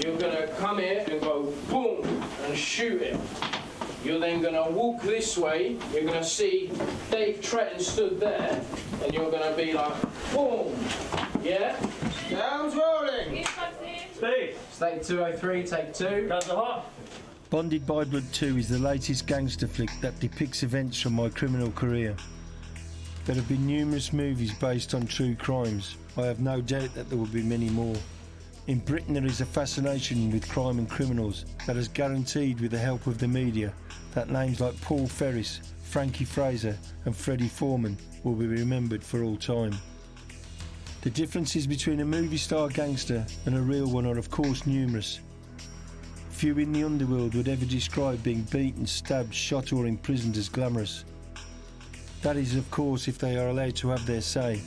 you're going to come here and go boom and shoot him. You're then going to walk this way, you're going to see Dave Tretton stood there, and you're going to be like, boom, yeah? Sounds rolling. Steve. Take 203, take 2. Guns are hot. Bonded by Blood 2 is the latest gangster flick that depicts events from my criminal career. There have been numerous movies based on true crimes. I have no doubt that there will be many more. In Britain there is a fascination with crime and criminals that has guaranteed, with the help of the media, that names like Paul Ferris, Frankie Fraser and Freddie Foreman will be remembered for all time. The differences between a movie star gangster and a real one are of course numerous. Few in the underworld would ever describe being beaten, stabbed, shot or imprisoned as glamorous. That is of course if they are allowed to have their say.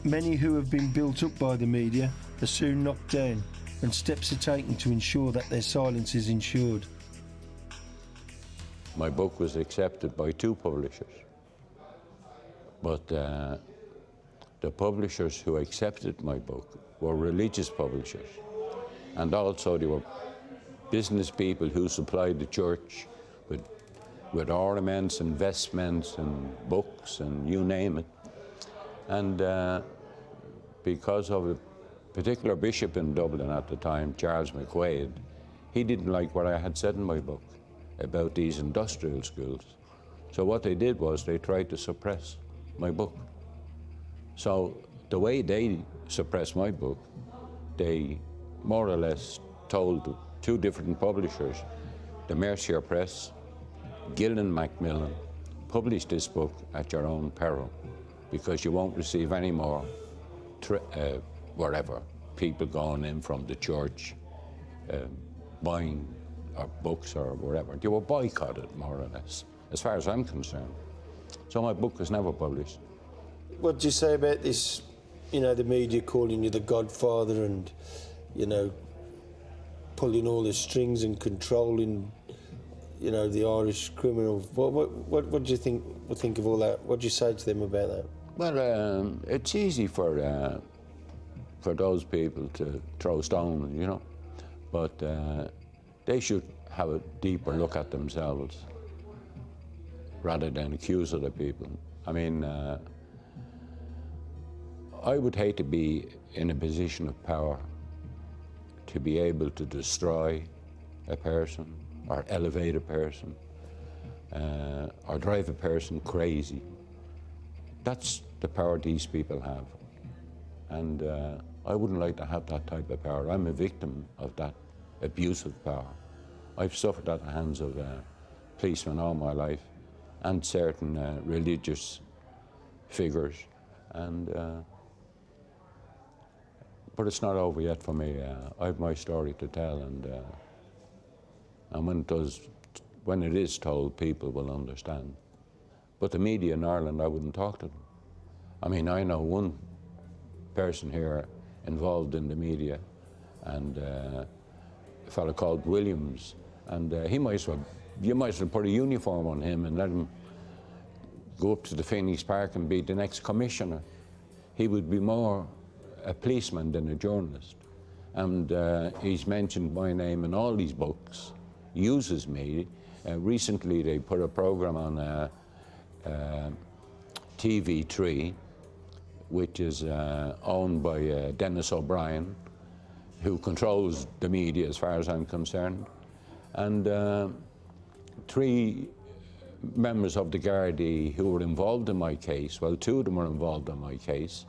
Many who have been built up by the media are soon knocked down, and steps are taken to ensure that their silence is ensured. My book was accepted by 2 publishers, but the publishers who accepted my book were religious publishers, and also they were business people who supplied the church with ornaments and vestments and books and you name it. And because of a particular bishop in Dublin at the time, Charles McQuaid, he didn't like what I had said in my book about these industrial schools. So what they did was they tried to suppress my book. So the way they suppressed my book, they more or less told 2 different publishers, the Mercier Press, Gillen Macmillan, publish this book at your own peril, because you won't receive any more wherever, people going in from the church, buying our books or whatever. They were boycotted, more or less, as far as I'm concerned. So my book was never published. What do you say about this, you know, the media calling you the Godfather and, you know, pulling all the strings and controlling, you know, the Irish criminals? What do you think of all that? What do you say to them about that? Well, it's easy for those people to throw stones, you know, but they should have a deeper look at themselves rather than accuse other people. I mean, I would hate to be in a position of power to be able to destroy a person or elevate a person or drive a person crazy. That's the power these people have. And I wouldn't like to have that type of power. I'm a victim of that abuse of power. I've suffered at the hands of policemen all my life and certain religious figures. And but it's not over yet for me. I have my story to tell, and when it is told, people will understand. But the media in Ireland, I wouldn't talk to them. I mean, I know one person here involved in the media, and a fellow called Williams, and you might as well put a uniform on him and let him go up to the Phoenix Park and be the next commissioner. He would be more a policeman than a journalist. And he's mentioned my name in all these books, uses me. Recently they put a program on TV3, which is owned by Dennis O'Brien, who controls the media as far as I'm concerned. And 3 members of the Gardaí who were involved in my case, well, 2 of them were involved in my case,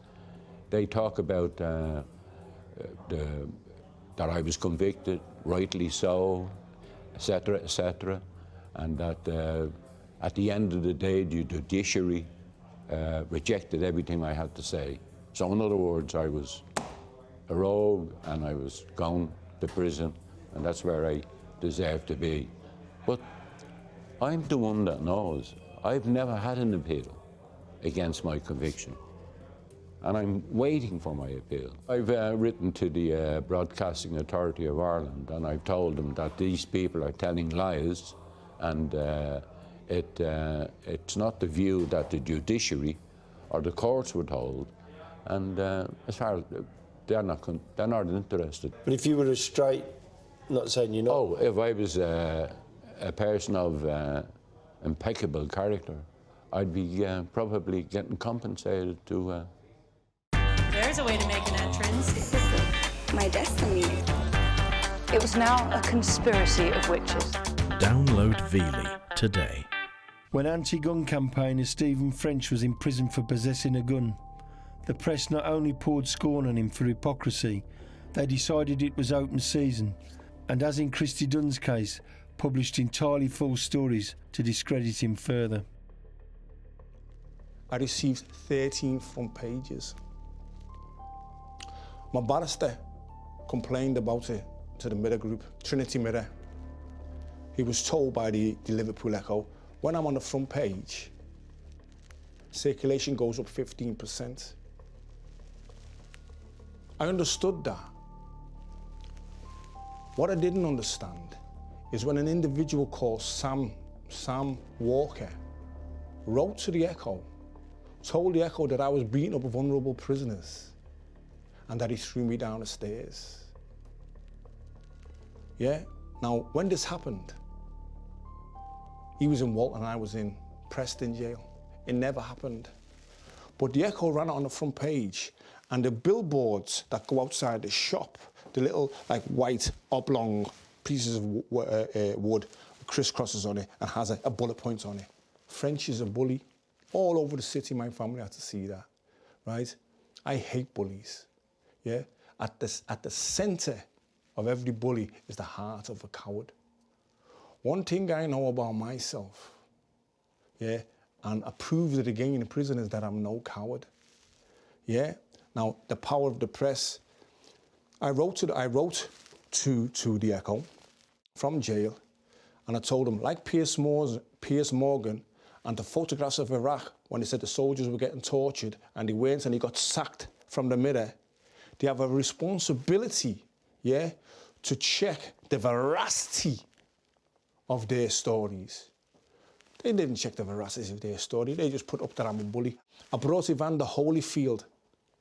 they talk about that I was convicted, rightly so, etc., and that at the end of the day, the judiciary rejected everything I had to say. So in other words, I was a rogue and I was gone to prison, and that's where I deserve to be. But I'm the one that knows. I've never had an appeal against my conviction, and I'm waiting for my appeal. I've written to the Broadcasting Authority of Ireland, and I've told them that these people are telling lies, and it's not the view that the judiciary or the courts would hold. And as far as they're not interested. But if you were a straight, not saying you're not. Oh, if I was a person of impeccable character, I'd be probably getting compensated to... There's a way to make an entrance. This is my destiny. It was now a conspiracy of witches. Download Veely today. When anti-gun campaigner Stephen French was in prison for possessing a gun, the press not only poured scorn on him for hypocrisy, they decided it was open season, and as in Christy Dunn's case, published entirely false stories to discredit him further. I received 13 front pages. My barrister complained about it to the Mirror Group, Trinity Mirror. He was told by the Liverpool Echo, when I'm on the front page, circulation goes up 15%. I understood that. What I didn't understand is when an individual called Sam Walker wrote to the Echo, told the Echo that I was beating up vulnerable prisoners and that he threw me down the stairs. Yeah? Now, when this happened, he was in Walton and I was in Preston jail. It never happened. But the Echo ran it on the front page, and the billboards that go outside the shop, the little like white oblong pieces of wood with crisscrosses on it and has a bullet point on it. French is a bully. All over the city, my family had to see that, right? I hate bullies, yeah? At the center of every bully is the heart of a coward. One thing I know about myself, yeah, and I proved it again in prison, is that I'm no coward, yeah? Now, the power of the press, I wrote to the Echo from jail, and I told them, like Piers Morgan, and the photographs of Iraq, when they said the soldiers were getting tortured and they weren't, and he got sacked from the Mirror, they have a responsibility, yeah, to check the veracity of their stories. They didn't check the veracity of their story, they just put up that I'm a bully. I brought Evander Holyfield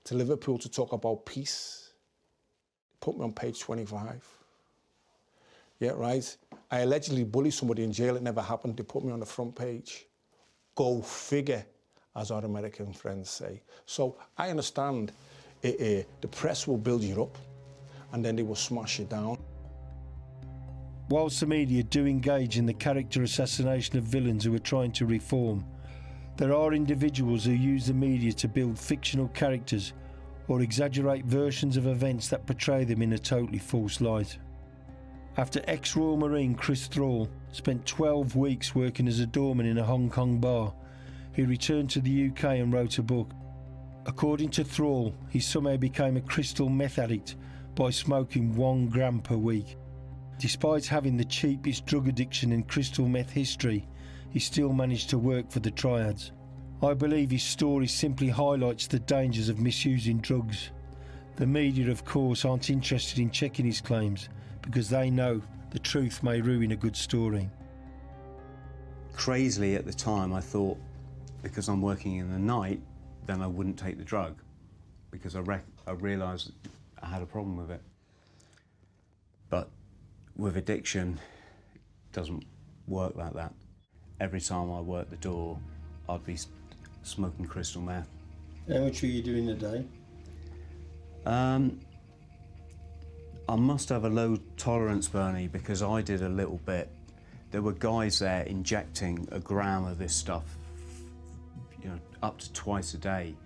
to Liverpool to talk about peace. Put me on page 25. Yeah, right? I allegedly bullied somebody in jail, it never happened, they put me on the front page. Go figure, as our American friends say. So I understand the press will build you up and then they will smash you down. Whilst the media do engage in the character assassination of villains who are trying to reform, there are individuals who use the media to build fictional characters or exaggerate versions of events that portray them in a totally false light. After ex-Royal Marine Chris Thrall spent 12 weeks working as a doorman in a Hong Kong bar, he returned to the UK and wrote a book. According to Thrall, he somehow became a crystal meth addict by smoking 1 gram per week. Despite having the cheapest drug addiction in crystal meth history, he still managed to work for the triads. I believe his story simply highlights the dangers of misusing drugs. The media, of course, aren't interested in checking his claims because they know the truth may ruin a good story. Crazily at the time, I thought because I'm working in the night, then I wouldn't take the drug because I realised I had a problem with it. But with addiction, it doesn't work like that. Every time I worked the door, I'd be smoking crystal meth. How much were you doing a day? I must have a low tolerance, Bernie, because I did a little bit. There were guys there injecting 1 gram of this stuff, you know, up to twice a day.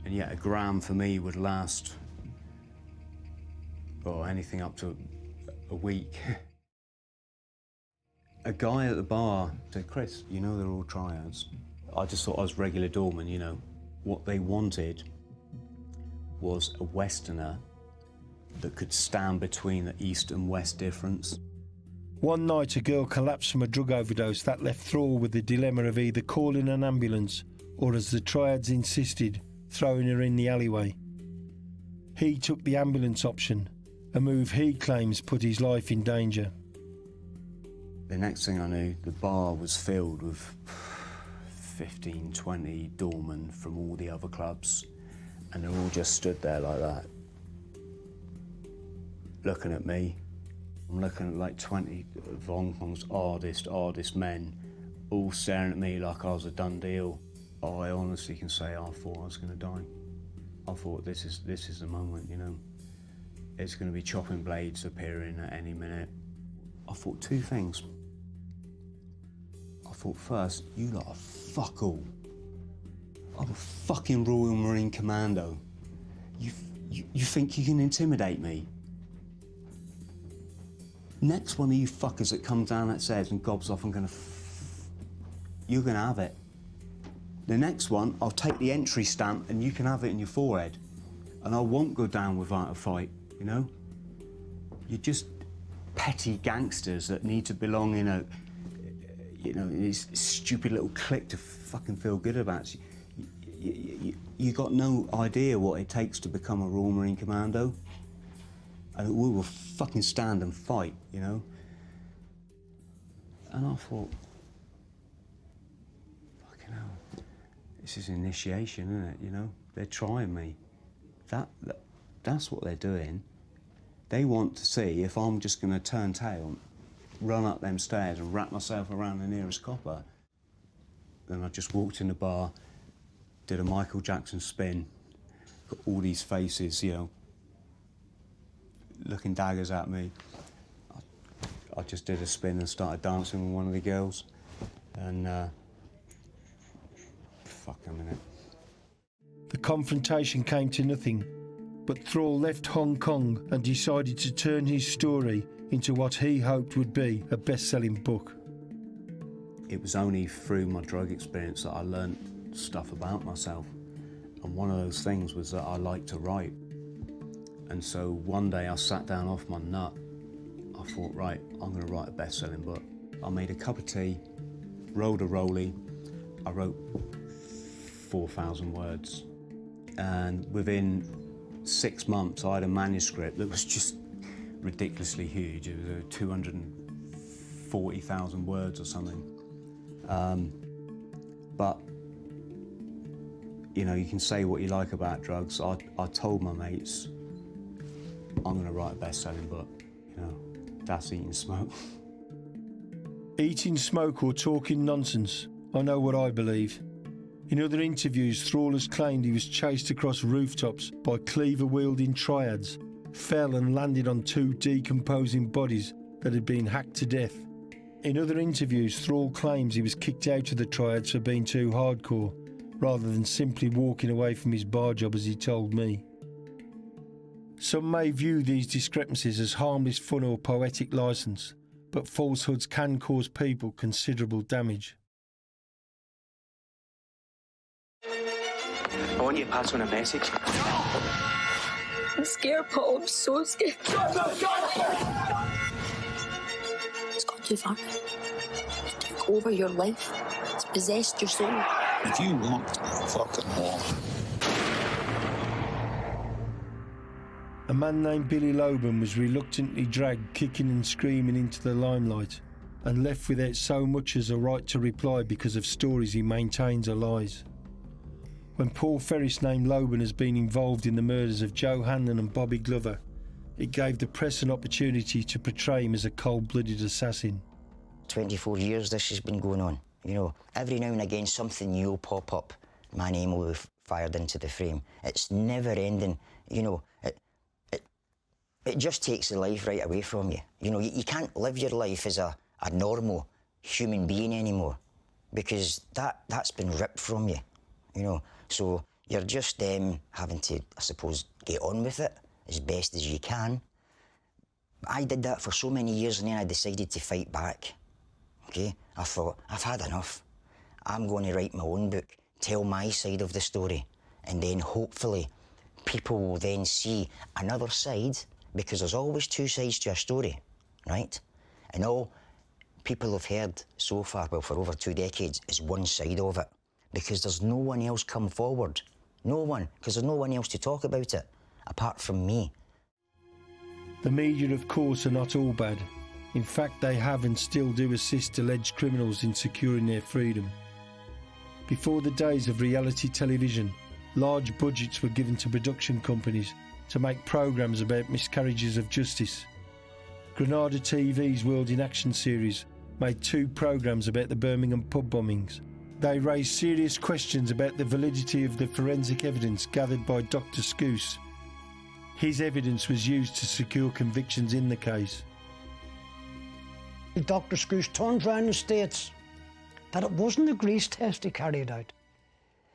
And yet 1 gram for me would last, well, anything up to a week. A guy at the bar said, Chris, you know they're all triads. I just thought I was regular doorman, you know. What they wanted was a Westerner that could stand between the East and West difference. One night a girl collapsed from a drug overdose that left Thrall with the dilemma of either calling an ambulance or, as the triads insisted, throwing her in the alleyway. He took the ambulance option, a move he claims put his life in danger. The next thing I knew, the bar was filled with 15, 20 doormen from all the other clubs, and they all just stood there like that. looking at me. I'm looking at like 20 of Hong Kong's hardest men, all staring at me like I was a done deal. I honestly can say I thought I was going to die. I thought this is the moment, you know. It's going to be chopping blades appearing at any minute. I thought two things. I thought first, you lot are fuck all. I'm a fucking Royal Marine Commando. You think you can intimidate me? Next one of you fuckers that comes down that stairs and gobs off, you're gonna have it. The next one, I'll take the entry stamp and you can have it in your forehead. And I won't go down without a fight, you know? You're just petty gangsters that need to belong in a, you know, this stupid little clique to fucking feel good about. You got no idea what it takes to become a Royal Marine Commando. And we will fucking stand and fight, you know? And I thought, fucking hell, this is initiation, isn't it, you know? They're trying me. That's what they're doing. They want to see if I'm just gonna turn tail, run up them stairs and wrap myself around the nearest copper. Then I just walked in the bar, did a Michael Jackson spin, got all these faces, you know, looking daggers at me. I just did a spin and started dancing with one of the girls. And, fuck a minute. The confrontation came to nothing, but Thrall left Hong Kong and decided to turn his story into what he hoped would be a best-selling book. It was only through my drug experience that I learnt stuff about myself. And one of those things was that I like to write. And so one day I sat down off my nut. I thought, right, I'm gonna write a best-selling book. I made a cup of tea, rolled a rollie. I wrote 4,000 words. And within 6 months, I had a manuscript that was just ridiculously huge. It was 240,000 words or something. But, you know, you can say what you like about drugs. I told my mates, I'm going to write a best-selling book. You know, that's eating smoke. Eating smoke or talking nonsense, I know what I believe. In other interviews, Thrall has claimed he was chased across rooftops by cleaver-wielding triads, fell and landed on 2 decomposing bodies that had been hacked to death. In other interviews, Thrall claims he was kicked out of the triads for being too hardcore, rather than simply walking away from his bar job, as he told me. Some may view these discrepancies as harmless fun or poetic licence, but falsehoods can cause people considerable damage. I want you to pass on a message. I'm scared, Paul. I'm so scared. It's gone too far. It took over your life. It's possessed your soul. If you want fucking war. A man named Billy Loban was reluctantly dragged kicking and screaming into the limelight and left without so much as a right to reply because of stories he maintains are lies. When Paul Ferris named Loban has been involved in the murders of Joe Hanlon and Bobby Glover, it gave the press an opportunity to portray him as a cold-blooded assassin. 24 years this has been going on. You know, every now and again something new will pop up. My name will be fired into the frame. It's never ending. You know, it just takes the life right away from you. You know, you can't live your life as a normal human being anymore because that's been ripped from you, you know. So you're just having to, I suppose, get on with it as best as you can. I did that for so many years and then I decided to fight back, okay? I thought, I've had enough. I'm going to write my own book, tell my side of the story, and then hopefully people will then see another side, because there's always 2 sides to a story, right? And all people have heard so far, well, for over 2 decades, is one side of it, because there's no one else come forward. No one, because there's no one else to talk about it, apart from me. The media, of course, are not all bad. In fact, they have and still do assist alleged criminals in securing their freedom. Before the days of reality television, large budgets were given to production companies to make programmes about miscarriages of justice. Granada TV's World in Action series made 2 programmes about the Birmingham pub bombings. They raised serious questions about the validity of the forensic evidence gathered by Dr. Scouse. His evidence was used to secure convictions in the case. Dr. Scouse turns around and states that it wasn't a grease test he carried out.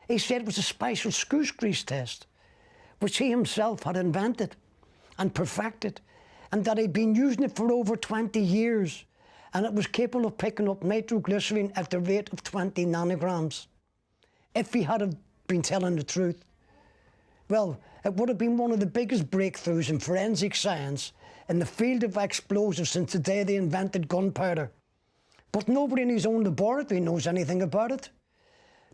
He said it was a special Scouse grease test, which he himself had invented and perfected, and that he'd been using it for over 20 years, and it was capable of picking up nitroglycerine at the rate of 20 nanograms. If he had been telling the truth, well, it would have been one of the biggest breakthroughs in forensic science in the field of explosives since the day they invented gunpowder. But nobody in his own laboratory knows anything about it.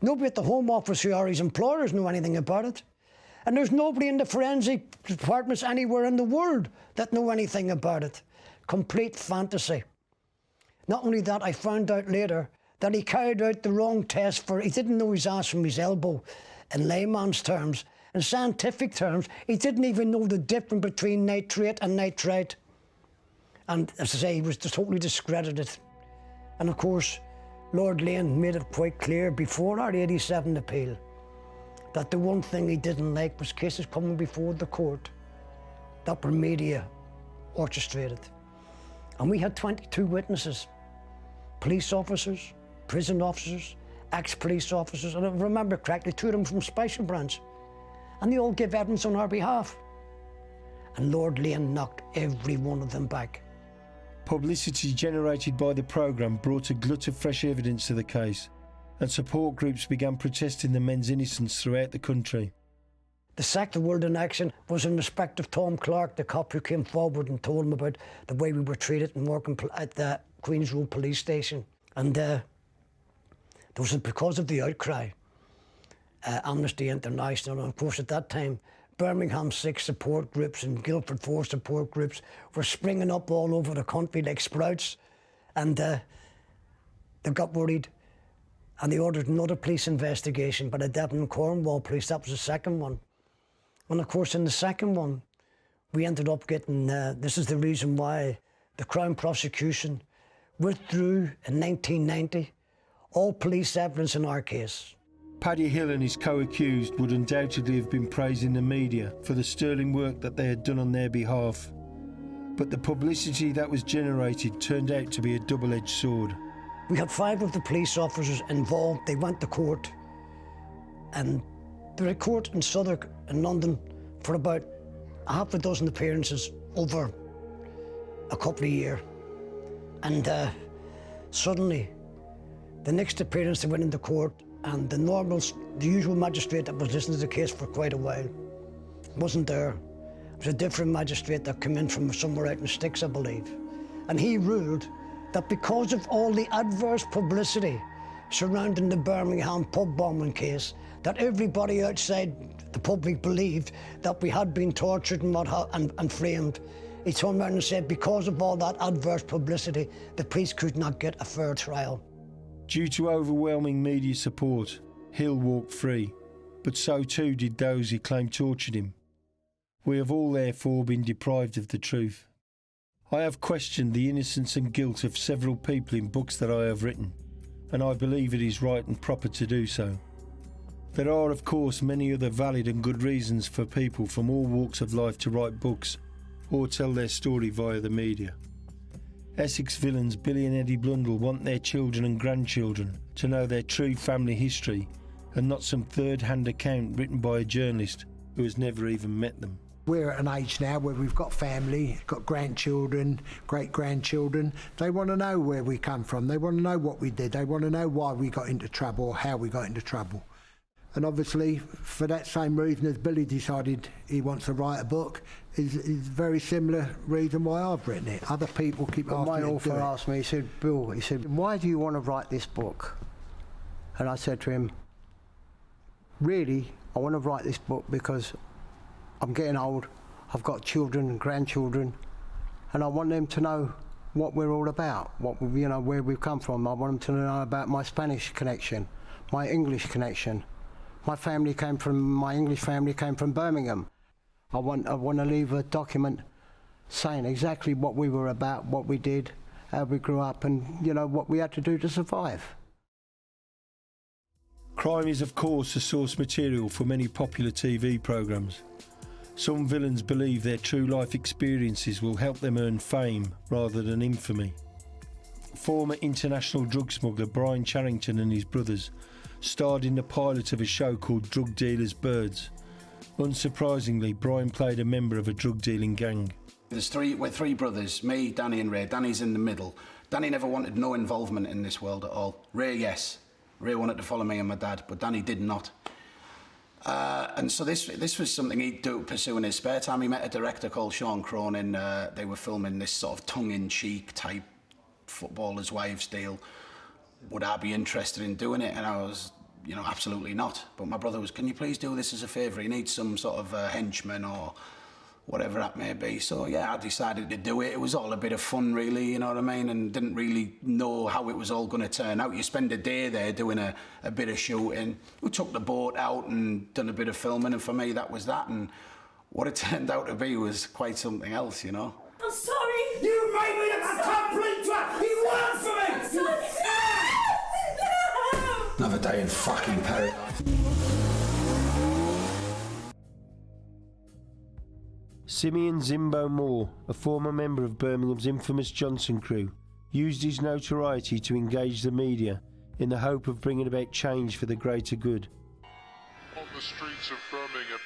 Nobody at the Home Office or his employers know anything about it. And there's nobody in the forensic departments anywhere in the world that know anything about it. Complete fantasy. Not only that, I found out later that he carried out the wrong test for, he didn't know his ass from his elbow in layman's terms. In scientific terms, he didn't even know the difference between nitrate and nitrite. And as I say, he was totally discredited. And of course, Lord Lane made it quite clear before our 87 appeal that the one thing he didn't like was cases coming before the court that were media orchestrated. And we had 22 witnesses, police officers, prison officers, ex-police officers, and if I remember correctly, 2 of them from Special Branch. And they all gave evidence on our behalf. And Lord Lane knocked every one of them back. Publicity generated by the programme brought a glut of fresh evidence to the case, and support groups began protesting the men's innocence throughout the country. The second World in Action was in respect of Tom Clark, the cop who came forward and told him about the way we were treated and working at the Queen's Road police station. And there was, because of the outcry, Amnesty International, and of course at that time, Birmingham 6 support groups and Guildford 4 support groups were springing up all over the country like sprouts, and they got worried, and they ordered another police investigation by the Devon and Cornwall police. That was the second one. And of course in the second one, we ended up getting, this is the reason why the Crown prosecution withdrew in 1990 all police evidence in our case. Paddy Hill and his co-accused would undoubtedly have been praising the media for the sterling work that they had done on their behalf. But the publicity that was generated turned out to be a double-edged sword. We had 5 of the police officers involved. They went to court, and they were at court in Southwark in London for about half a dozen appearances over a couple of years. And suddenly, the next appearance they went into court, and the usual magistrate that was listening to the case for quite a while wasn't there. It was a different magistrate that came in from somewhere out in Sticks, I believe. And he ruled that because of all the adverse publicity surrounding the Birmingham pub bombing case, that everybody outside the public believed that we had been tortured and framed. He turned around and said, because of all that adverse publicity, the police could not get a fair trial. Due to overwhelming media support, Hill walked free, but so too did those who claimed tortured him. We have all therefore been deprived of the truth. I have questioned the innocence and guilt of several people in books that I have written, and I believe it is right and proper to do so. There are of course many other valid and good reasons for people from all walks of life to write books or tell their story via the media. Essex villains Billy and Eddie Blundell want their children and grandchildren to know their true family history and not some third-hand account written by a journalist who has never even met them. We're at an age now where we've got family, got grandchildren, great-grandchildren. They want to know where we come from. They want to know what we did. They want to know why we got into trouble or how we got into trouble. And obviously, for that same reason as Billy decided he wants to write a book, is very similar reason why I've written it. Other people keep asking me to do it. My author asked me, he said, Bill, he said, why do you want to write this book? And I said to him, really, I want to write this book because I'm getting old, I've got children and grandchildren, and I want them to know what we're all about, where we've come from. I want them to know about my Spanish connection, my English connection. My English family came from Birmingham. I want to leave a document saying exactly what we were about, what we did, how we grew up, and, you know, what we had to do to survive. Crime is, of course, the source material for many popular TV programmes. Some villains believe their true life experiences will help them earn fame rather than infamy. Former international drug smuggler Brian Charrington and his brothers starred in the pilot of a show called Drug Dealers' Birds. Unsurprisingly, Brian played a member of a drug-dealing gang. We're three brothers, me, Danny and Ray. Danny's in the middle. Danny never wanted no involvement in this world at all. Ray, yes. Ray wanted to follow me and my dad, but Danny did not. And so this was something he'd pursue in his spare time. He met a director called Sean Cronin. They were filming this sort of tongue-in-cheek type footballers' wives deal. Would I be interested in doing it? And I was, you know, absolutely not. But my brother was, can you please do this as a favour? He needs some sort of henchman or whatever that may be. So yeah, I decided to do it. It was all a bit of fun, really, you know what I mean? And didn't really know how it was all going to turn out. You spend a day there doing a bit of shooting. We took the boat out and done a bit of filming, and for me that was that. And what it turned out to be was quite something else, you know. I'm sorry! You made me a complete twat! He worked for me! I'm sorry! No! Another day in fucking paradise. Simeon Zimbo Moore, a former member of Birmingham's infamous Johnson crew, used his notoriety to engage the media in the hope of bringing about change for the greater good. On the streets of Birmingham.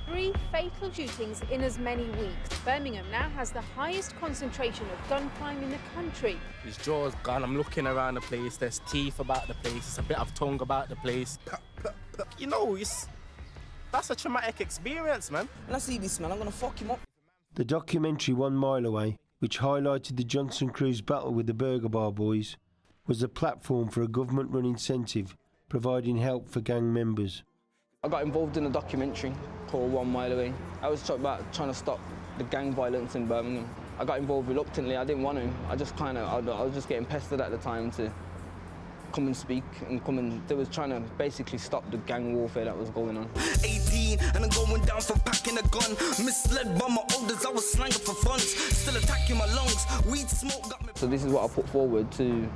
3 fatal shootings in as many weeks. Birmingham now has the highest concentration of gun crime in the country. His jaw's gone, I'm looking around the place, there's teeth about the place, there's a bit of tongue about the place. You know, that's a traumatic experience, man. When I see this man, I'm gonna fuck him up. The documentary 1 Mile Away, which highlighted the Johnson crew's battle with the Burger Bar Boys, was a platform for a government-run incentive providing help for gang members. I got involved in a documentary called 1 Mile Away. I was about trying to stop the gang violence in Birmingham. I got involved reluctantly, I didn't want to. I was just getting pestered at the time to come and speak and they was trying to basically stop the gang warfare that was going on. 18 and I'm going down for packing a gun. Misled by my elders, I was slanging for funds. Still attacking my lungs, weed smoke got me. So this is what I put forward to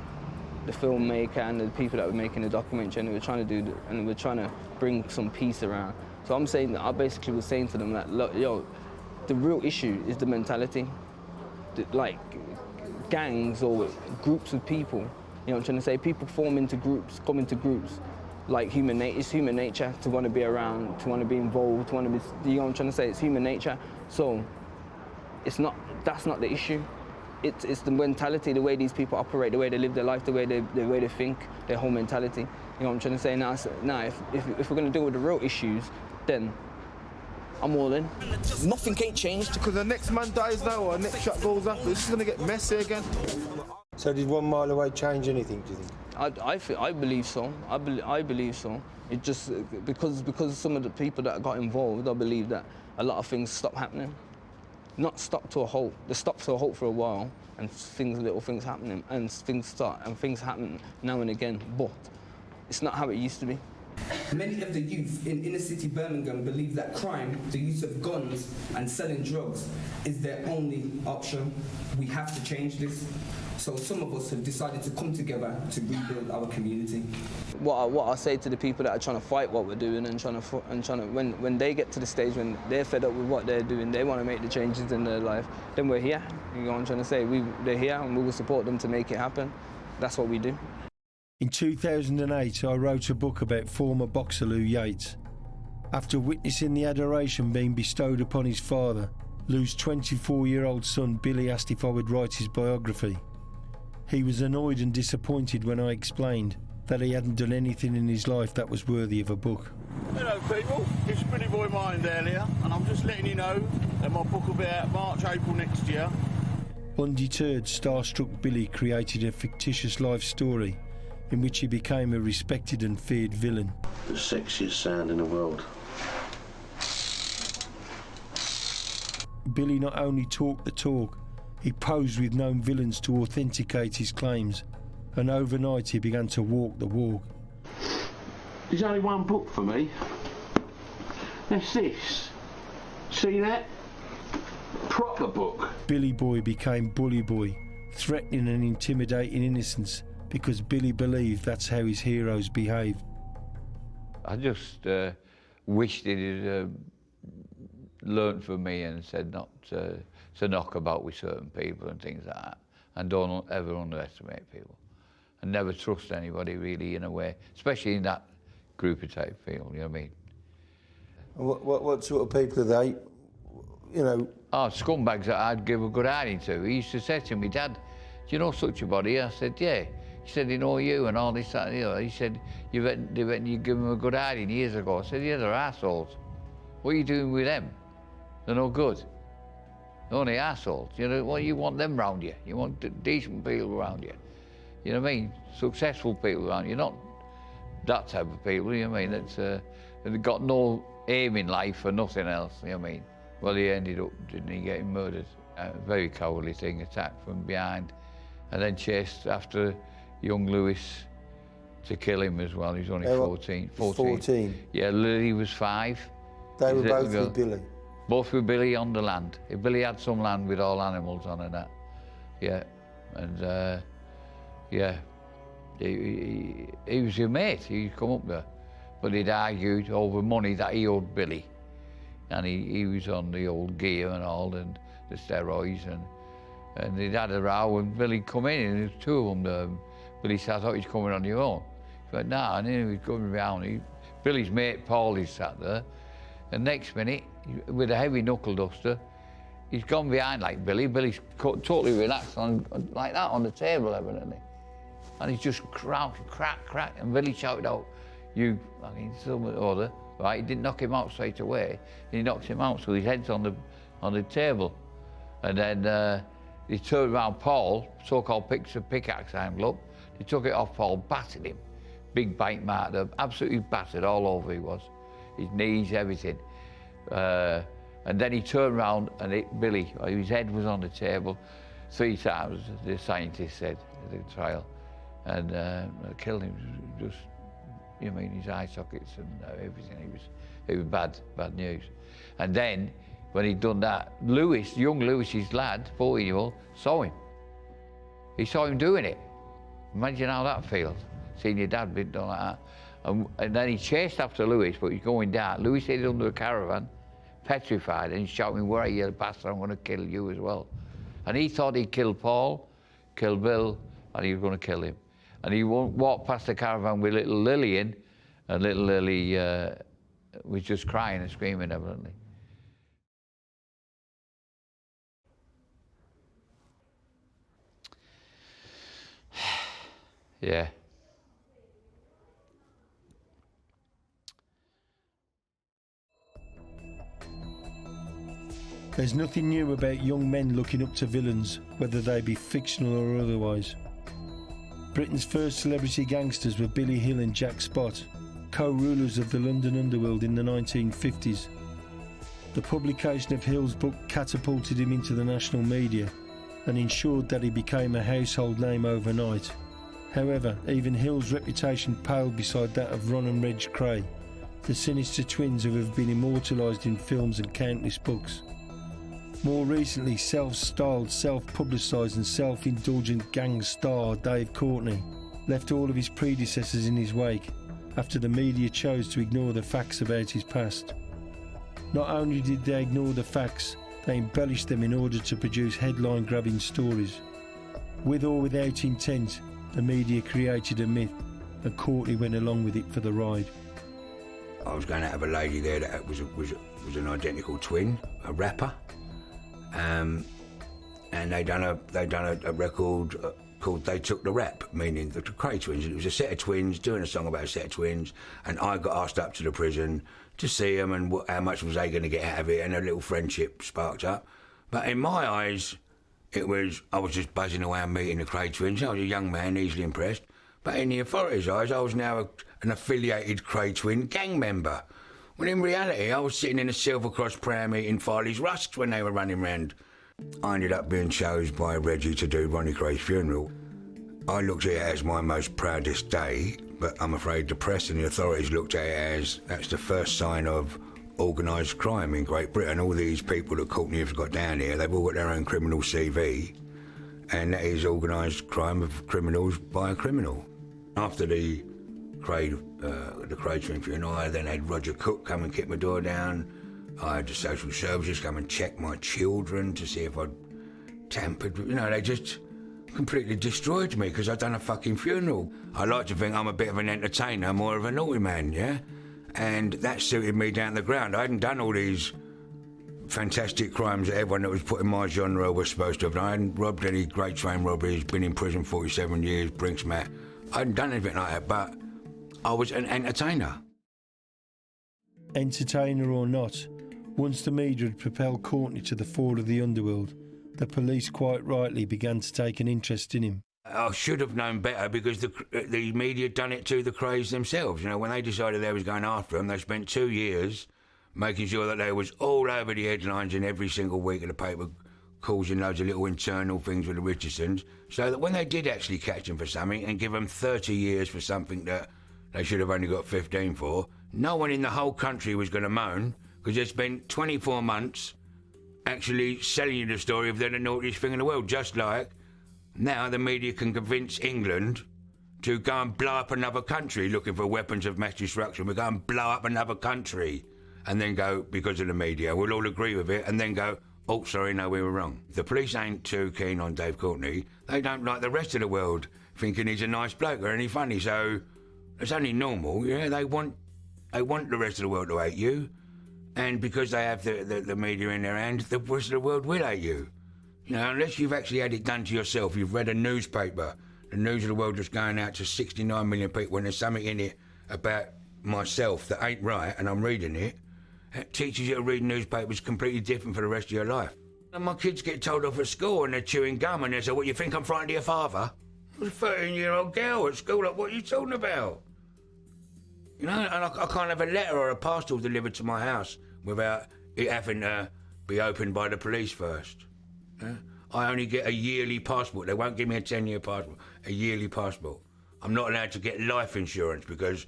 the filmmaker and the people that were making the documentary, and we were trying to we were trying to bring some peace around. So I'm saying that I basically was saying to them that, look, yo, the real issue is the mentality. Like gangs or groups of people, you know what I'm trying to say? People form into groups, come into groups. Like it's human nature to want to be around, to want to be involved, to want to be, you know what I'm trying to say? It's human nature. So that's not the issue. It's the mentality, the way these people operate, the way they live their life, the way they think, their whole mentality. You know what I'm trying to say? Now if we're going to deal with the real issues, then I'm all in. Nothing ain't changed. Because the next man dies now or the next shot goes up, it's just going to get messy again. So did 1 Mile Away change anything, do you think? I believe so. I believe so. It just, because some of the people that got involved, I believe that a lot of things stopped happening. Not stop to a halt. They stopped to a halt for a while, and little things happening, and things happen now and again. But it's not how it used to be. Many of the youth in inner city Birmingham believe that crime, the use of guns and selling drugs is their only option. We have to change this. So some of us have decided to come together to rebuild our community. What I say to the people that are trying to fight what we're doing and trying to when they get to the stage when they're fed up with what they're doing, they want to make the changes in their life, then we're here. You know what I'm trying to say? They're here and we will support them to make it happen. That's what we do. In 2008, I wrote a book about former boxer Lou Yates. After witnessing the adoration being bestowed upon his father, Lou's 24-year-old son Billy asked if I would write his biography. He was annoyed and disappointed when I explained that he hadn't done anything in his life that was worthy of a book. Hello people, it's Pretty Boy Mind earlier, and I'm just letting you know that my book will be out March, April next year. Undeterred, starstruck Billy created a fictitious life story in which he became a respected and feared villain. The sexiest sound in the world. Billy not only talked the talk, he posed with known villains to authenticate his claims, and overnight he began to walk the walk. There's only one book for me. That's this. See that? Proper book. Billy Boy became Bully Boy, threatening and intimidating innocents because Billy believed that's how his heroes behaved. I just wished he'd learnt from me and said not to knock about with certain people and things like that, and don't ever underestimate people, and never trust anybody really in a way, especially in that group of type field, you know what I mean? What sort of people are they? You know? Oh, scumbags that I'd give a good hiding to. He used to say to me, Dad, do you know such a body? I said, yeah. He said, they know you and all this, that, and the other. He said, you give them a good hiding years ago. I said, yeah, they're assholes. What are you doing with them? They're no good. They're only assholes. You know, well, you want them round you. You want decent people around you. You know what I mean? Successful people around you, not that type of people, you know what I mean? That's, they've got no aim in life or nothing else, you know what I mean? Well, he ended up, didn't he, getting murdered. Very cowardly thing, attacked from behind, and then chased after young Lewis to kill him as well. He was only 14. 14? Yeah, Lily was 5. They were both with Billy? Both with Billy on the land. Billy had some land with all animals on and that. Yeah, and yeah, he was your mate, he'd come up there. But he'd argued over money that he owed Billy. And he was on the old gear and all, and the steroids, and they'd had a row, and Billy come in, and there's 2 of them there. Billy said, I thought he was coming on your own. He went, nah, and then he was coming round. Billy's mate, Paul, he sat there, and next minute, with a heavy knuckle duster, he's gone behind like Billy. Billy's totally relaxed on like that on the table, evidently. And he's just crack, and Billy shouted out, you fucking some or other. Right, he didn't knock him out straight away. He knocked him out, so his head's on the table. And then he turned around Paul, so-called pickaxe angle up. He took it off Paul, battered him. Big bite mark there, absolutely battered all over he was. His knees, everything. And then he turned around and hit Billy. His head was on the table 3 times, the scientist said at the trial. And killed him, just, you know, his eye sockets and everything. It was bad news. And then, when he'd done that, Lewis, young Lewis's lad, 14-year-old, saw him. He saw him doing it. Imagine how that feels, seeing your dad being done like that. And then he chased after Lewis, but he's going down. Lewis hid under a caravan, petrified, and he's shouting, where are you, bastard, I'm going to kill you as well. And he thought he'd killed Paul, killed Bill, and he was going to kill him. And he walked past the caravan with little Lily in, and little Lily was just crying and screaming, evidently. Yeah. There's nothing new about young men looking up to villains, whether they be fictional or otherwise. Britain's first celebrity gangsters were Billy Hill and Jack Spot, co-rulers of the London underworld in the 1950s. The publication of Hill's book catapulted him into the national media and ensured that he became a household name overnight. However, even Hill's reputation paled beside that of Ron and Reg Kray, the sinister twins who have been immortalised in films and countless books. More recently, self-styled, self-publicised and self-indulgent gang star Dave Courtney left all of his predecessors in his wake after the media chose to ignore the facts about his past. Not only did they ignore the facts, they embellished them in order to produce headline-grabbing stories. With or without intent, the media created a myth, and Courtney went along with it for the ride. I was going to have a lady there that was an identical twin, a rapper, and they done a record called "They Took the Rap," meaning the Kray twins. It was a set of twins doing a song about a set of twins, and I got asked up to the prison to see them and how much was they going to get out of it, and a little friendship sparked up. But in my eyes, I was just buzzing around meeting the Kray twins. I was a young man, easily impressed. But in the authorities' eyes, I was now an affiliated Kray twin gang member. When in reality, I was sitting in a Silver Cross pram eating Farley's rusks when they were running round. I ended up being chosen by Reggie to do Ronnie Kray's funeral. I looked at it as my most proudest day, But I'm afraid the press and the authorities looked at it as that's the first sign of organised crime in Great Britain. All these people that Courtney has got down here, they've all got their own criminal CV, and that is organised crime of criminals by a criminal. After the Kray funeral, I then had Roger Cook come and kick my door down. I had the social services come and check my children to see if I'd tampered. You know, they just completely destroyed me because I'd done a fucking funeral. I like to think I'm a bit of an entertainer, more of a naughty man, yeah? And that suited me down the ground. I hadn't done all these fantastic crimes that everyone that was put in my genre was supposed to have done. I hadn't robbed any great train robberies, been in prison 47 years, Brinks-Mat. I hadn't done anything like that, but I was an entertainer. Entertainer or not, once the media had propelled Courtney to the fore of the underworld, the police quite rightly began to take an interest in him. I should have known better because the media done it to the Krays themselves. You know, when they decided they was going after them, they spent 2 years making sure that they was all over the headlines in every single week of the paper, causing loads of little internal things with the Richardsons, so that when they did actually catch them for something and give them 30 years for something that they should have only got 15 for, no one in the whole country was going to moan because they spent 24 months actually selling you the story of they're the naughtiest thing in the world, just like now the media can convince England to go and blow up another country looking for weapons of mass destruction. We go and blow up another country and then go, because of the media, we'll all agree with it and then go, oh, sorry, no, we were wrong. The police ain't too keen on Dave Courtney. They don't like the rest of the world thinking he's a nice bloke or any funny, so it's only normal, yeah? They want the rest of the world to hate you, and because they have the media in their hand, the rest of the world will hate you. You know, unless you've actually had it done to yourself, you've read a newspaper, the news of the world just going out to 69 million people, and there's something in it about myself that ain't right, and I'm reading it, it teaches you to read newspapers completely different for the rest of your life. And my kids get told off at school and they're chewing gum and they say, what, you think I'm frightened of your father? I was a 13-year-old girl at school, like, what are you talking about? You know, and I can't have a letter or a parcel delivered to my house without it having to be opened by the police first. Yeah? I only get a yearly passport. They won't give me a 10-year passport, a yearly passport. I'm not allowed to get life insurance because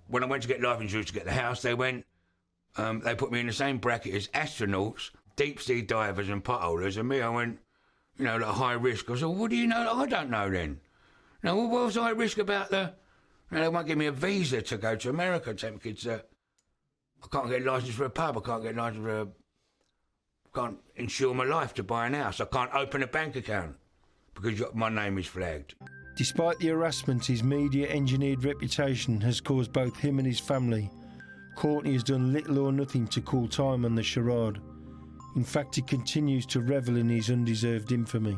when I went to get life insurance to get the house, they put me in the same bracket as astronauts, deep-sea divers and potholers, and me, I went, you know, like high risk. I said, well, what do you know that I don't know then? You know, what was high risk about the... You know, they won't give me a visa to go to America, take my kids there. I can't get a licence for a pub, I can't get a licence for can't insure my life to buy an house, I can't open a bank account because my name is flagged. Despite the harassment his media-engineered reputation has caused both him and his family, Courtney has done little or nothing to call time on the charade. In fact, he continues to revel in his undeserved infamy.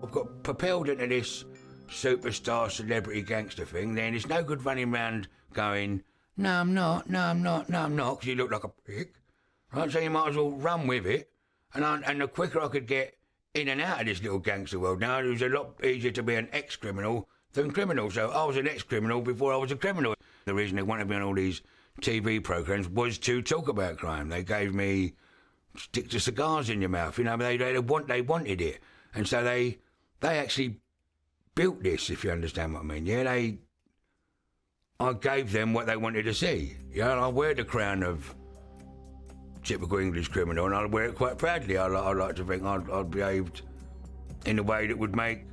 I've got propelled into this superstar celebrity gangster thing, then it's no good running around going, no, I'm not, no, I'm not, no, I'm not, because you look like a prick. Right, so you might as well run with it. And the quicker I could get in and out of this little gangster world now, it was a lot easier to be an ex-criminal than criminal. So I was an ex-criminal before I was a criminal. The reason they wanted me on all these TV programmes was to talk about crime. They gave me stick to cigars in your mouth, you know, they wanted it. And so they actually built this, if you understand what I mean. Yeah, I gave them what they wanted to see. You know, I wear the crown of typical English criminal, and I wear it quite proudly. I like to think I'd behaved in a way that would make,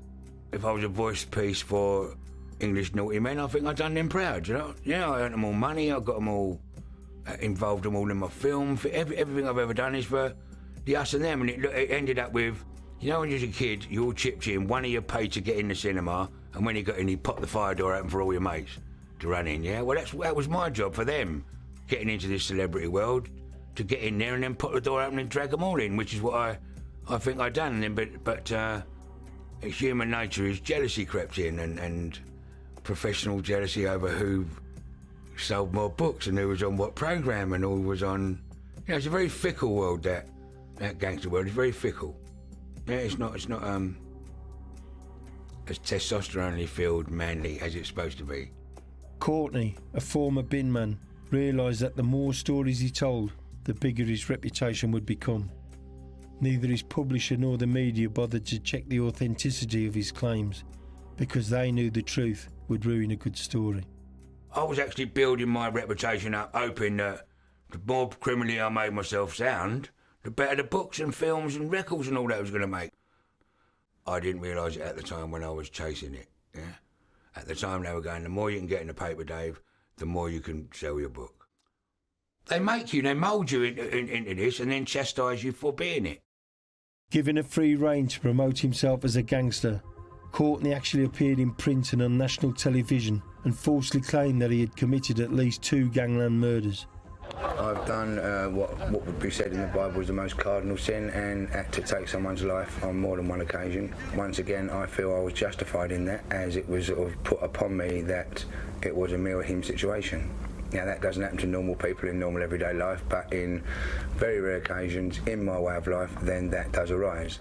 if I was a voice piece for English naughty men, I think I'd done them proud, you know? Yeah, I earned them all money, I got them all, involved them all in my film. Everything I've ever done is for the us and them, and it ended up with, you know, when you was a kid, you all chipped in, one of you paid to get in the cinema, and when you got in, you popped the fire door open for all your mates to run in, yeah? Well, that was my job for them, getting into this celebrity world, to get in there and then put the door open and drag them all in, which is what I think I'd done. And then, but human nature is jealousy crept in, and professional jealousy over who sold more books and who was on what programme and who was on... You know, it's a very fickle world, that gangster world is very fickle. Yeah, it's not as testosterone filled manly as it's supposed to be. Courtney, a former bin man, realised that the more stories he told, the bigger his reputation would become. Neither his publisher nor the media bothered to check the authenticity of his claims, because they knew the truth would ruin a good story. I was actually building my reputation up, hoping that the more criminally I made myself sound, the better the books and films and records and all that was going to make. I didn't realise it at the time when I was chasing it, yeah? At the time they were going, the more you can get in the paper, Dave, the more you can sell your book. They make you, they mould you into this and then chastise you for being it. Given a free rein to promote himself as a gangster, Courtney actually appeared in print and on national television and falsely claimed that he had committed at least 2 gangland murders. I've done what would be said in the Bible is the most cardinal sin, and had to take someone's life on more than one occasion. Once again, I feel I was justified in that, as it was sort of put upon me that it was a me or him situation. Now, that doesn't happen to normal people in normal everyday life, but in very rare occasions in my way of life, then that does arise.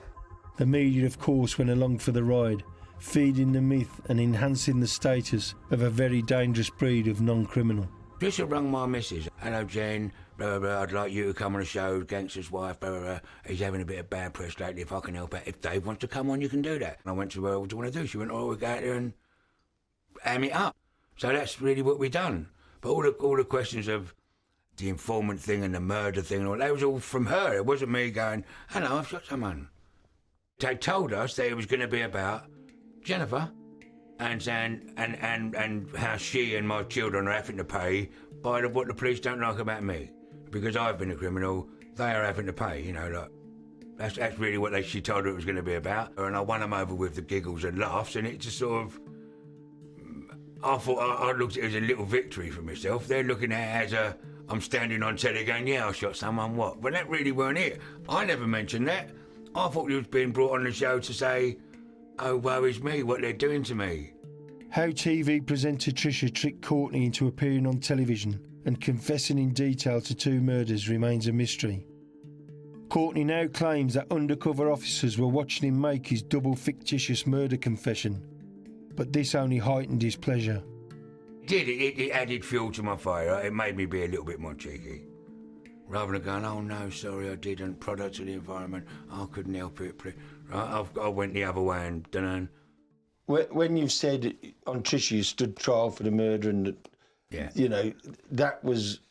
The media, of course, went along for the ride, feeding the myth and enhancing the status of a very dangerous breed of non-criminal. Just rung my missus. Hello, Jen. Blah, blah, blah. I'd like you to come on the show. Gangster's wife. Blah, blah, blah. He's having a bit of bad press lately. If I can help out. If Dave wants to come on, you can do that. And I went to her, what do you want to do? She went, oh, we'll go out there and am it up. So that's really what we done. But all the questions of the informant thing and the murder thing and all that was all from her. It wasn't me going, hello, I've shot someone. They told us that it was going to be about Jennifer and how she and my children are having to pay by what the police don't like about me. Because I've been a criminal, they are having to pay, you know, like, that's really what she told her it was going to be about. And I won them over with the giggles and laughs, and it just sort of, I thought I looked at it as a little victory for myself. They're looking at it as I'm standing on telly going, yeah, I shot someone, what? But that really weren't it. I never mentioned that. I thought it was being brought on the show to say, oh, woe is me, what they're doing to me. How TV presenter Tricia tricked Courtney into appearing on television and confessing in detail to 2 murders remains a mystery. Courtney now claims that undercover officers were watching him make his double fictitious murder confession, but this only heightened his pleasure. It added fuel to my fire. It made me be a little bit more cheeky. Rather than going, oh no, sorry, I didn't, product of the environment, I couldn't help it. Right? I went the other way and done. When you said on Tricia you stood trial for the murder and, yeah, you know, that was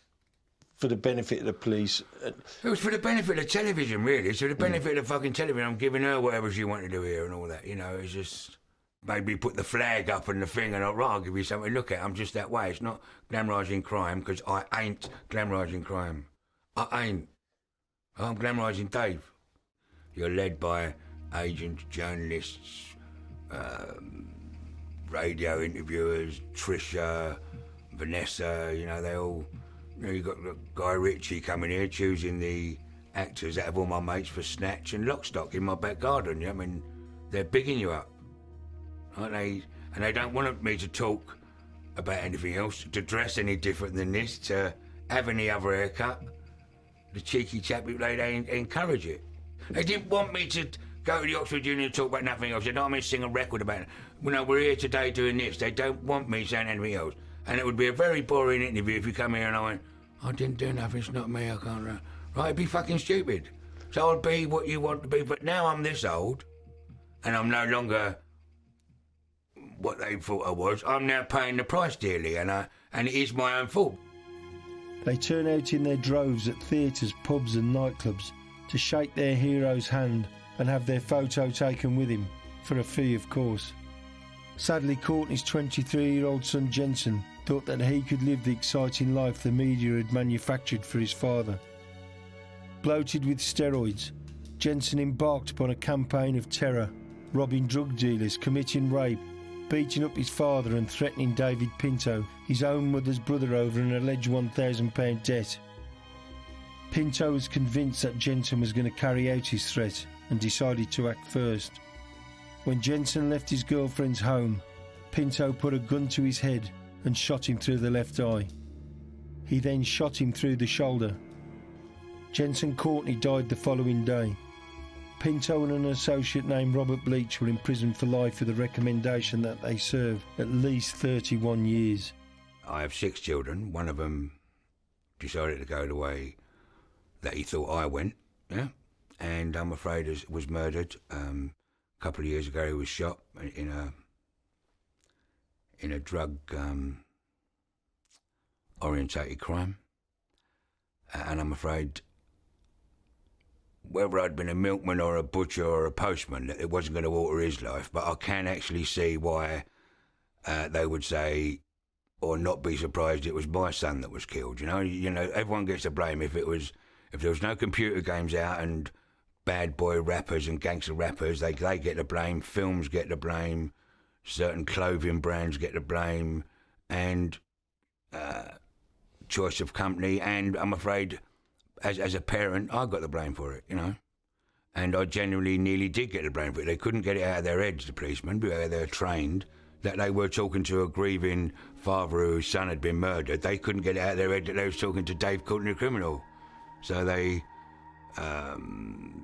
for the benefit of the police. It was for the benefit of television, really. It's for the benefit of fucking television. I'm giving her whatever she wanted to do here and all that, you know. It's just maybe put the flag up and the thing and I'll give you something to look at. I'm just that way. It's not glamorising crime, because I ain't glamorising crime. I ain't. I'm glamorising Dave. You're led by agents, journalists, radio interviewers, Tricia, Vanessa, you know, they all, you know, you've got Guy Ritchie coming here choosing the actors out of all my mates for Snatch and Lockstock in my back garden. You know, I mean, they're bigging you up, aren't they? And they don't want me to talk about anything else, to dress any different than this, to have any other haircut. The cheeky chap, they encourage it. They didn't want me to go to the Oxford Union and talk about nothing else. They don't want me to sing a record about it. You know, we're here today doing this. They don't want me saying anything else. And it would be a very boring interview if you come here and I went, I didn't do nothing, it's not me, I can't run. Right, it'd be fucking stupid. So I'll be what you want to be. But now I'm this old, and I'm no longer what they thought I was. I'm now paying the price dearly, and it is my own fault. They turn out in their droves at theatres, pubs and nightclubs to shake their hero's hand and have their photo taken with him, for a fee of course. Sadly, Courtney's 23-year-old son Jensen thought that he could live the exciting life the media had manufactured for his father. Bloated with steroids, Jensen embarked upon a campaign of terror, robbing drug dealers, committing rape, beating up his father and threatening David Pinto, his own mother's brother, over an alleged £1,000 debt. Pinto was convinced that Jensen was going to carry out his threat and decided to act first. When Jensen left his girlfriend's home, Pinto put a gun to his head and shot him through the left eye. He then shot him through the shoulder. Jensen Courtney died the following day. Pinto and an associate named Robert Bleach were imprisoned for life with a recommendation that they serve at least 31 years. I have 6 children. One of them decided to go the way that he thought I went, yeah? And I'm afraid was murdered. A couple of years ago he was shot in in a drug orientated crime. And I'm afraid whether I'd been a milkman or a butcher or a postman, it wasn't going to alter his life. But I can actually see why they would say, or not be surprised it was my son that was killed. You know, everyone gets to blame if there was no computer games out and bad boy rappers and gangster rappers, they get the blame. Films get the blame. Certain clothing brands get the blame, and choice of company. And I'm afraid, as a parent, I got the blame for it. You know, and I genuinely nearly did get the blame for it. They couldn't get it out of their heads, the policemen, because they were trained that they were talking to a grieving father whose son had been murdered. They couldn't get it out of their head that they was talking to Dave Courtney, the criminal. So they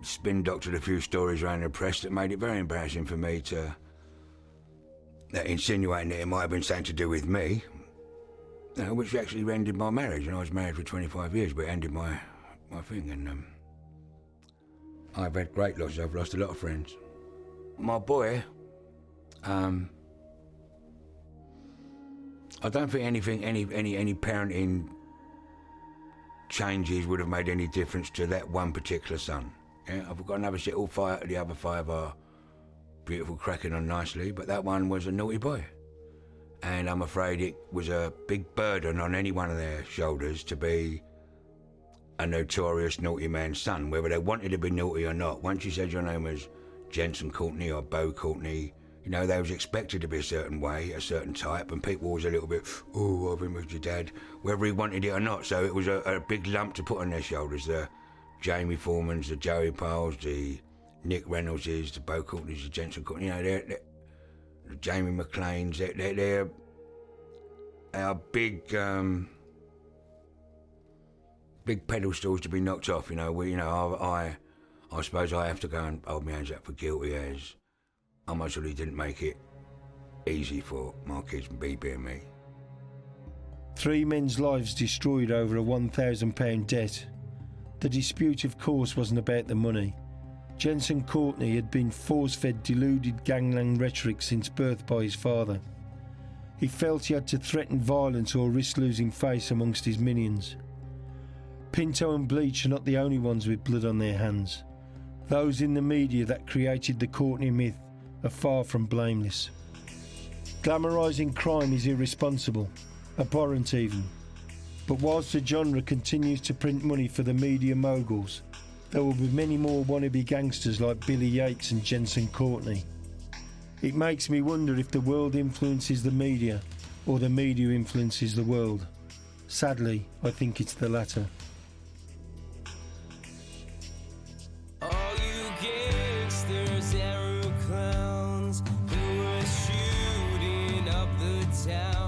spin-doctored a few stories around the press that made it very embarrassing for me to... insinuating that it might have been something to do with me, which actually ended my marriage. And I was married for 25 years, but it ended my thing. And I've had great losses. I've lost a lot of friends. My boy... I don't think any parenting changes would have made any difference to that one particular son. Yeah, I've got another set, all five. The other five are beautiful, cracking on nicely, but that one was a naughty boy, and I'm afraid it was a big burden on any one of their shoulders to be a notorious naughty man's son, whether they wanted to be naughty or not. Once you said your name was Jensen Courtney or Bo Courtney, you know, they was expected to be a certain way, a certain type, and people was a little bit, oh, I've been with your dad, whether he wanted it or not. So it was a big lump to put on their shoulders. The Jamie Foremans, the Joey Piles, the Nick Reynoldses, the Bo Courtneys, the Jensen Courtney, you know, they're the Jamie McLeans, they are big, big pedestals to be knocked off. You know, I suppose I have to go and hold my hands up for guilty, as I most really didn't make it easy for my kids, BB and me. 3 men's lives destroyed over a £1,000 debt. The dispute, of course, wasn't about the money. Jensen Courtney had been force-fed deluded Gangland rhetoric since birth by his father. He felt he had to threaten violence or risk losing face amongst his minions. Pinto and Bleach are not the only ones with blood on their hands. Those in the media that created the Courtney myth are far from blameless. Glamorising crime is irresponsible, abhorrent even. But whilst the genre continues to print money for the media moguls, there will be many more wannabe gangsters like Billy Yates and Jensen Courtney. It makes me wonder if the world influences the media or the media influences the world. Sadly, I think it's the latter. All you gangsters, arrow clowns who are shooting up the town.